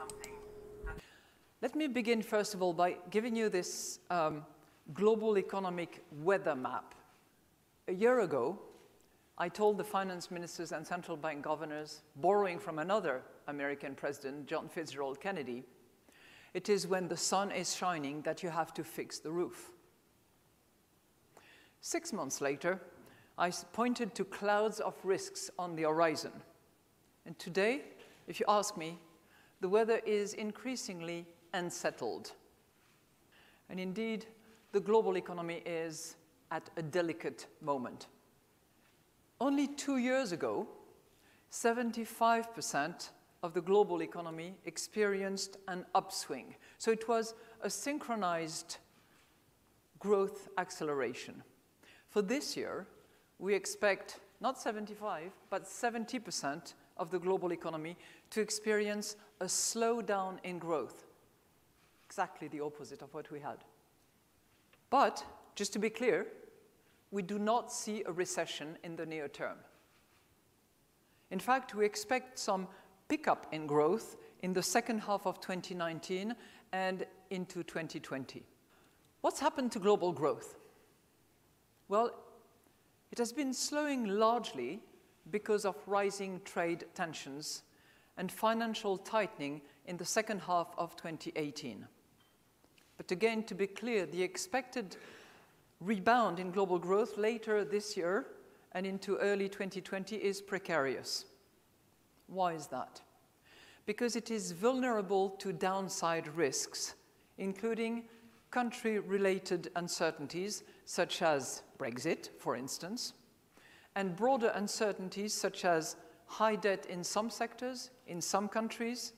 something. Let me begin, first of all, by giving you this global economic weather map. A year ago, I told the finance ministers and central bank governors, borrowing from another American president, John Fitzgerald Kennedy, it is when the sun is shining that you have to fix the roof. 6 months later, I pointed to clouds of risks on the horizon. And today, if you ask me, the weather is increasingly unsettled. And indeed, the global economy is at a delicate moment. Only 2 years ago, 75% of the global economy experienced an upswing. So it was a synchronized growth acceleration. For this year, we expect not 75, but 70% of the global economy to experience a slowdown in growth. Exactly the opposite of what we had. But, just to be clear, we do not see a recession in the near term. In fact, we expect some pickup in growth in the second half of 2019 and into 2020. What's happened to global growth? Well, it has been slowing largely because of rising trade tensions and financial tightening in the second half of 2018. But again, to be clear, the expected rebound in global growth later this year and into early 2020 is precarious. Why is that? Because it is vulnerable to downside risks, including country-related uncertainties, such as Brexit, for instance, and broader uncertainties such as high debt in some sectors, in some countries,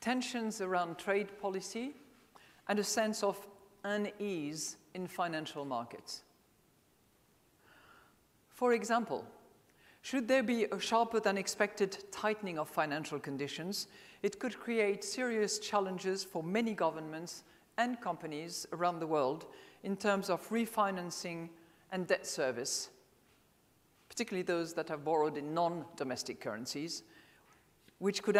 tensions around trade policy, and a sense of unease in financial markets. For example, should there be a sharper than expected tightening of financial conditions, it could create serious challenges for many governments and companies around the world in terms of refinancing and debt service, particularly those that have borrowed in non-domestic currencies, which could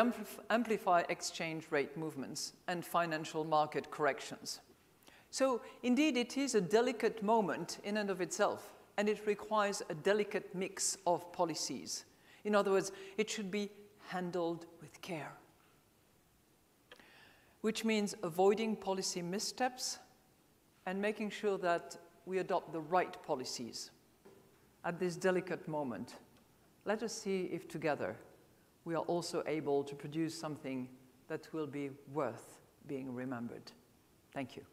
amplify exchange rate movements and financial market corrections. So, indeed, it is a delicate moment in and of itself, and it requires a delicate mix of policies. In other words, it should be handled with care, which means avoiding policy missteps and making sure that we adopt the right policies. At this delicate moment, let us see if together we are also able to produce something that will be worth being remembered. Thank you.